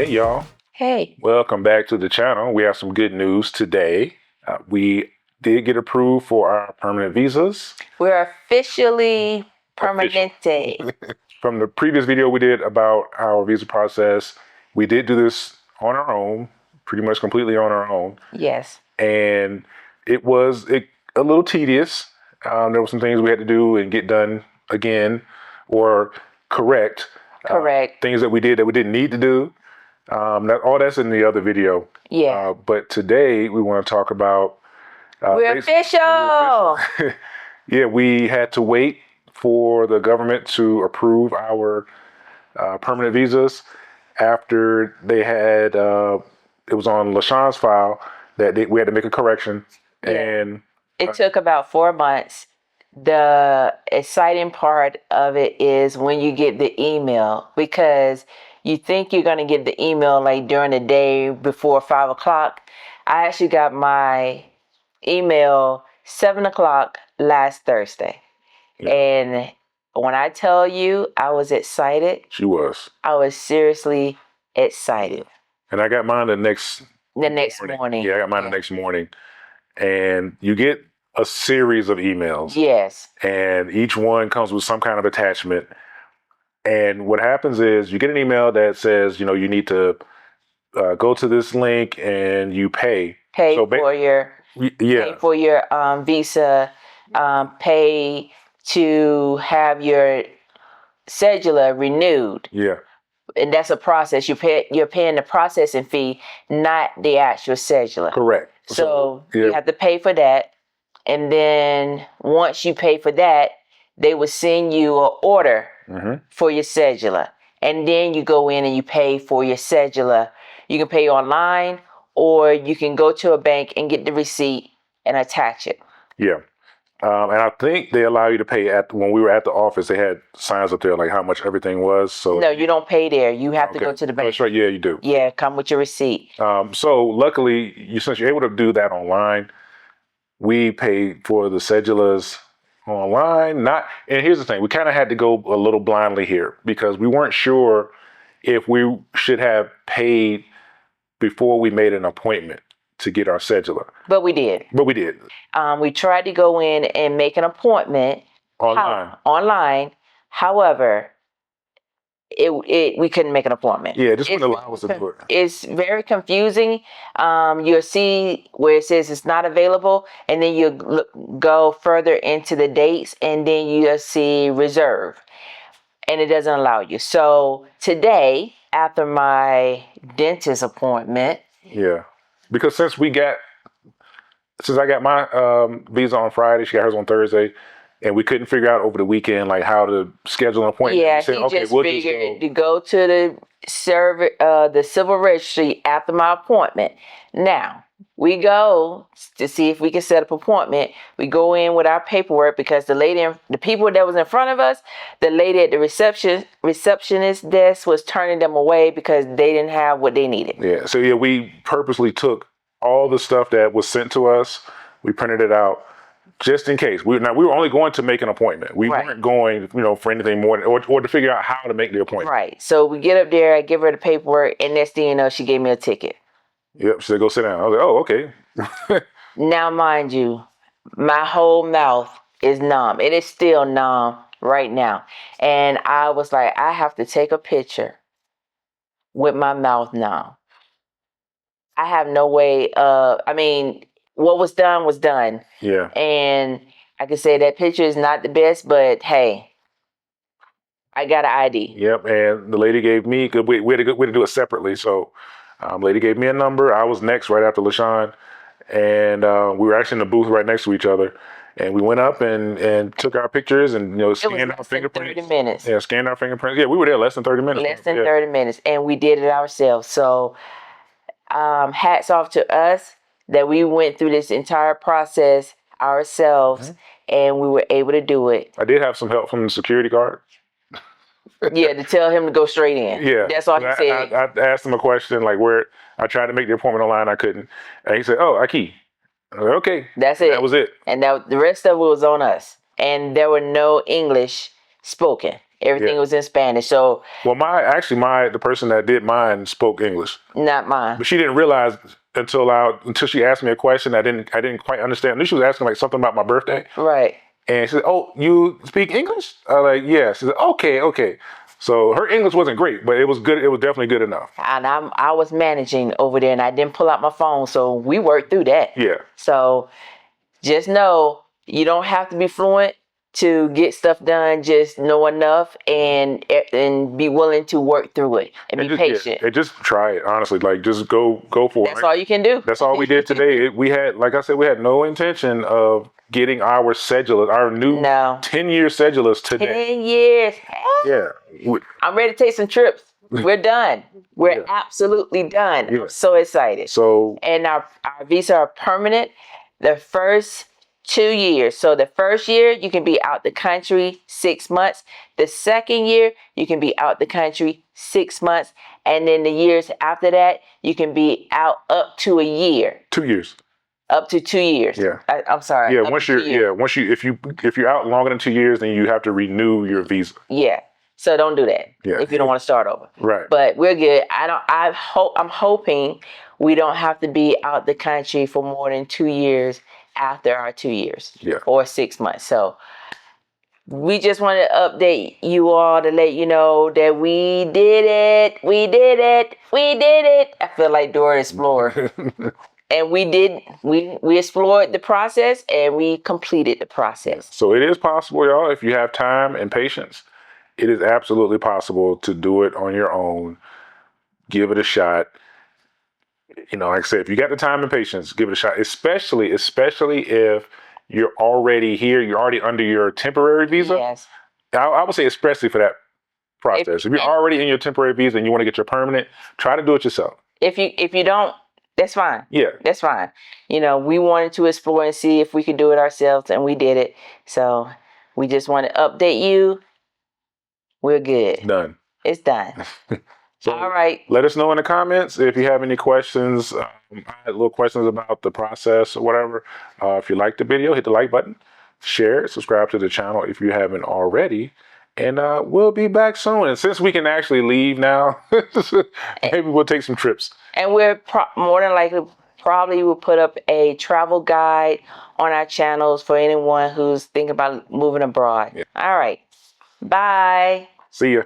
Hey y'all, Hey, welcome back to the channel. We have some good news today. We did get approved for our permanent visas. we're officially Official. permanente. From the previous video we did about our visa process, we did do this on our own, pretty much completely on our own. Yes. And it was a little tedious. There were some things we had to do and get done again or correct. Correct. Things that we did that we didn't need to do. All that's in the other video. Yeah. But today we want to talk about. We're official. Yeah, we had to wait for the government to approve our permanent visas after they had. It was on LaShawn's file that we had to make a correction, Yeah. and It took about 4 months. The exciting part of it is when you get the email, because you think you're going to get the email like during the day before 5 o'clock. I actually got my email 7 o'clock last Thursday. Yeah. And when I tell you I was excited, she was. I was seriously excited. And I got mine the next morning. Yeah, I got mine the next morning. And you get a series of emails. Yes. And each one comes with some kind of attachment. And what happens is you get an email that says, you need to go to this link and you pay. Pay for your visa, pay to have your cedula renewed. Yeah. And that's a process. You're paying the processing fee, not the actual cedula. Correct. So you have to pay for that. And then once you pay for that, they will send you an order for your cedula. And then you go in and you pay for your cedula. You can pay online, or you can go to a bank and get the receipt and attach it. Yeah. And I think they allow you to pay when we were at the office, they had signs up there like how much everything was. So no, you don't pay there. You have to go to the bank. That's right. Yeah, you do. Yeah, come with your receipt. So luckily, since you're able to do that online, we paid for the cedulas online. And here's the thing, we kind of had to go a little blindly here because we weren't sure if we should have paid before we made an appointment to get our cedula. But we did. We tried to go in and make an appointment online. However, we couldn't make an appointment. Yeah, just wouldn't allow us to do it. It's very confusing. You'll see where it says it's not available, and then you go further into the dates, and then you'll see reserve, and it doesn't allow you. So today, after my dentist appointment, because since I got my visa on Friday, she got hers on Thursday, and we couldn't figure out over the weekend like how to schedule an appointment. Yeah, he figured to go to the civil registry after my appointment. Now we go to see if we can set up an appointment. We go in with our paperwork because the people that was in front of us, the lady at the receptionist desk was turning them away because they didn't have what they needed. Yeah, so we purposely took all the stuff that was sent to us. We printed it out just in case. We were only going to make an appointment. We weren't going, for anything more or to figure out how to make the appointment. Right. So we get up there, I give her the paperwork, and next thing you know, she gave me a ticket. Yep. She said, go sit down. I was like, oh, okay. Now, mind you, my whole mouth is numb. It is still numb right now. And I was like, I have to take a picture with my mouth numb. I have no way what was done was done. Yeah. And I can say that picture is not the best, but hey, I got an ID. Yep. And the lady gave me, because we had to do it separately. So lady gave me a number. I was next right after LaShawn. And we were actually in the booth right next to each other. And we went up and took our pictures and scanned our fingerprints. 30 minutes. Yeah, scanned our fingerprints. Yeah, we were there less than 30 minutes. Less than 30 minutes. And we did it ourselves. So hats off to us that we went through this entire process ourselves and we were able to do it. I did have some help from the security guard. Yeah, to tell him to go straight in. Yeah. That's all he said. I asked him a question like I tried to make the appointment online, I couldn't. And he said, oh, Aki. I was like, okay. That's it. That was it. And the rest of it was on us. And there were no English spoken. Everything was in Spanish. So well, the person that did mine spoke English, not mine. but she didn't realize until she asked me a question I didn't quite understand. I knew she was asking like something about my birthday. Right. And she said, "Oh, you speak English?" I was like, "Yeah." She said, "Okay." So her English wasn't great, but it was good. It was definitely good enough. And I was managing over there, and I didn't pull out my phone, so we worked through that. Yeah. So just know you don't have to be fluent to get stuff done. Just know enough and be willing to work through it and be patient. And just try it, honestly. Like, just go for it. That's all you can do. That's all we did today. We had, like I said, we had no intention of getting our cedulars, our new 10-year cedulars today. 10 years. Yeah. I'm ready to take some trips. We're done. We're absolutely done. I'm so excited. And our visa are permanent the first 2 years. So the first year you can be out the country 6 months. The second year you can be out the country 6 months. And then the years after that you can be out up to a year. 2 years. Up to 2 years. Yeah. I'm sorry. Yeah. If you're out longer than 2 years, then you have to renew your visa. Yeah. So don't do that if you don't want to start over. Right. But we're good. I'm hoping we don't have to be out the country for more than 2 years after our 2 years. Yeah. Or 6 months. So we just wanted to update you all to let you know that we did it. We did it. We did it. I feel like Dora Explorer. And we explored the process and we completed the process. So it is possible, y'all, if you have time and patience. It is absolutely possible to do it on your own. Give it a shot. You know, like I said, if you got the time and patience, give it a shot. Especially if you're already here, you're already under your temporary visa. Yes. I would say especially for that process. If you're already in your temporary visa and you want to get your permanent, try to do it yourself. If you don't, that's fine. Yeah. That's fine. You know, we wanted to explore and see if we could do it ourselves, and we did it. So we just want to update you. We're good. Done. It's done. So all right. Let us know in the comments if you have any questions, little questions about the process or whatever. If you like the video, hit the like button, share it, subscribe to the channel if you haven't already. And we'll be back soon. And since we can actually leave now, maybe we'll take some trips. And we're more than likely probably will put up a travel guide on our channels for anyone who's thinking about moving abroad. Yeah. All right. Bye. See ya.